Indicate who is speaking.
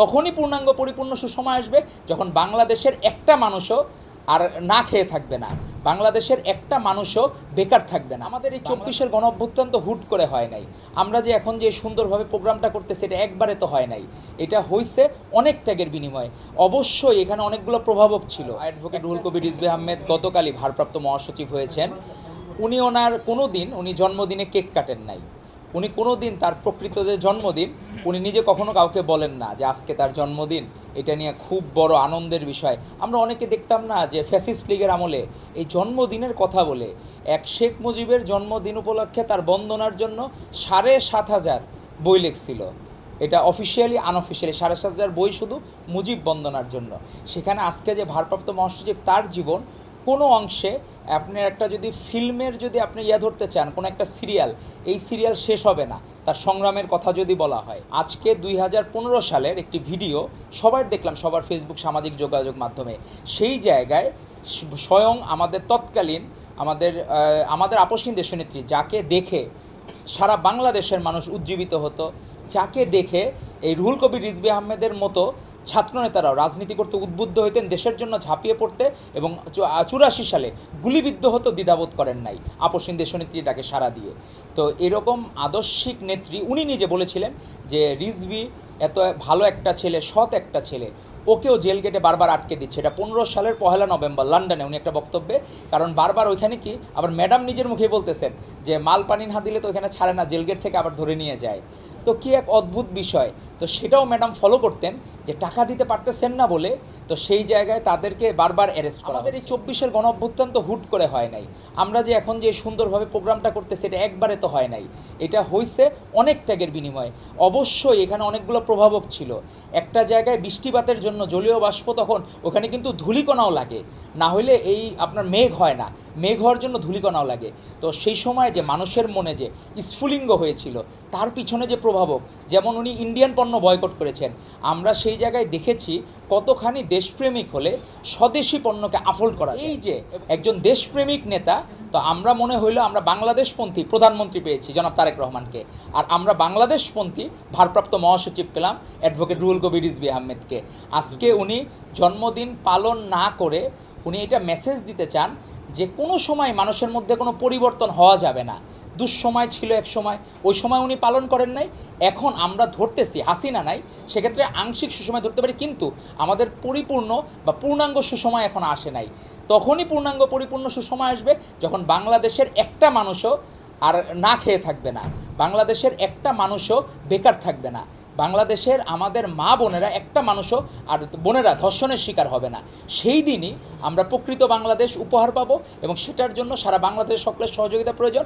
Speaker 1: তখনই পূর্ণাঙ্গ পরিপূর্ণ সুসময় আসবে যখন বাংলাদেশের একটা মানুষও আর না খেয়ে থাকবে না, বাংলাদেশের একটা মানুষও বেকার থাকবে না। আমাদের এই 24-এর গণঅভ্যুত্থান তো হুট করে হয় নাই। আমরা যে এখন যে সুন্দরভাবে প্রোগ্রামটা করতেছি এটা একবারে তো হয় নাই, এটা হয়েছে অনেক ত্যাগের বিনিময়ে। অবশ্যই এখানে অনেকগুলো প্রভাবক ছিল। অ্যাডভোকেট রুহুল কবির রিজভী আহমেদ গতকালই ভারপ্রাপ্ত মহাসচিব হয়েছেন। উনি জন্মদিনে কেক কাটেন নাই। উনি কোনো দিন তার প্রকৃত যে জন্মদিন উনি নিজে কখনো কাউকে বলেন না যে আজকে তার জন্মদিন, এটা নিয়ে খুব বড় আনন্দের বিষয়। আমরা অনেকে দেখতাম না যে ফ্যাসিস্ট লীগের আমলে এই জন্মদিনের কথা বলে এক শেখ মুজিবের জন্মদিন উপলক্ষে তার বন্দনার জন্য 7,500 বই লিখছিল। এটা অফিসিয়ালি আনঅফিসিয়ালি 7,500 বই শুধু মুজিব বন্দনার জন্য। সেখানে আজকে যে ভারপ্রাপ্ত মহাসচিব তার জীবন কোনো অংশে আপনার একটা যদি ফিল্মের যদি আপনি ধরতে চান কোনো একটা সিরিয়াল, এই সিরিয়াল শেষ হবে না তার সংগ্রামের কথা যদি বলা হয়। আজকে 2015 সালের একটি ভিডিও সবার দেখলাম, সবার ফেসবুক সামাজিক যোগাযোগ মাধ্যমে। সেই জায়গায় স্বয়ং আমাদের তৎকালীন আমাদের আপসহীন দেশনেত্রী, যাকে দেখে সারা বাংলাদেশের মানুষ উজ্জীবিত হতো, যাকে দেখে এই রুহুল কবির রিজভী আহমেদের মতো ছাত্রনেতারাও রাজনীতি করতে উদ্বুদ্ধ হইতেন, দেশের জন্য ঝাঁপিয়ে পড়তে, এবং 84 সালে গুলিবিদ্ধ হতো, দ্বিধাবোধ করেন নাই আপসহীন দেশনেত্রী ডাকে সাড়া দিয়ে। তো এরকম আদর্শিক নেত্রী, উনি নিজে বলেছিলেন যে রিজভী এত ভালো একটা ছেলে, সৎ একটা ছেলে, ওকেও জেল গেটে বারবার আটকে দিচ্ছে। এটা 15 সালের 1 নভেম্বর লন্ডনে উনি একটা বক্তব্যে, কারণ বারবার ওইখানে কি আবার ম্যাডাম নিজের মুখে বলতেছেন যে মাল পানি না দিলে তো ওইখানে ছাড়ে না, জেল গেট থেকে আবার ধরে নিয়ে যায়। তো কি এক অদ্ভুত বিষয়। তো সেটাও ম্যাডাম ফলো করতেন যে টাকা দিতে পারতেছেন না বলে, তো সেই জায়গায় তাদেরকে বারবার অ্যারেস্ট করা। আমাদের এই 24-এর গণঅভ্যুত্থান তো হুট করে হয় নাই। আমরা যে এখন যে সুন্দরভাবে প্রোগ্রামটা করতেছি এটা একবারে তো হয় নাই, এটা হয়েছে অনেক ত্যাগের বিনিময়ে। অবশ্যই এখানে অনেকগুলো প্রভাবক ছিল। একটা জায়গায় বৃষ্টিপাতের জন্য জলীয় বাষ্প, তখন ওখানে কিন্তু ধূলিকণাও লাগে, না হলে এই আপনার মেঘ হয় না, মেঘ হওয়ার জন্য ধূলিকণাও লাগে। তো সেই সময় যে মানুষের মনে যে স্ফুলিঙ্গ হয়েছিল তার পিছনে যে প্রভাবক, যেমন উনি ইন্ডিয়ান পণ্য বয়কট করেছেন, আমরা সেই জায়গায় দেখেছি কতখানি দেশপ্রেমিক হলে স্বদেশি পণ্যকে আফোল্ড করা। এই যে একজন দেশপ্রেমিক নেতা, তো আমরা মনে হইলো আমরা বাংলাদেশপন্থী প্রধানমন্ত্রী পেয়েছি জনাব তারেক রহমানকে, আর আমরা বাংলাদেশপন্থী ভারপ্রাপ্ত মহাসচিব পেলাম অ্যাডভোকেট রুহুল কবির রিজভী আহমেদকে। আজকে উনি জন্মদিন পালন না করে উনি এটা মেসেজ দিতে চান যে কোনো সময় মানুষের মধ্যে কোনো পরিবর্তন হওয়া যাবে না। দুঃসময় ছিল এক সময়, ওই সময় উনি পালন করেন নাই, এখন আমরা ধরতেছি হাসিনা নাই, সেক্ষেত্রে আংশিক সুসময় ধরতে পারি, কিন্তু আমাদের পরিপূর্ণ বা পূর্ণাঙ্গ সুসময় এখন আসে নাই। তখনই পূর্ণাঙ্গ পরিপূর্ণ সুসময় আসবে যখন বাংলাদেশের একটা মানুষও আর না খেয়ে থাকবে না, বাংলাদেশের একটা মানুষও বেকার থাকবে না, বাংলাদেশের আমাদের মা বোনেরা একটা মানুষও আর বোনেরা ধর্ষণের শিকার হবে না। সেই দিনই আমরা প্রকৃত বাংলাদেশ উপহার পাবো, এবং সেটার জন্য সারা বাংলাদেশ সকলের সহযোগিতা প্রয়োজন।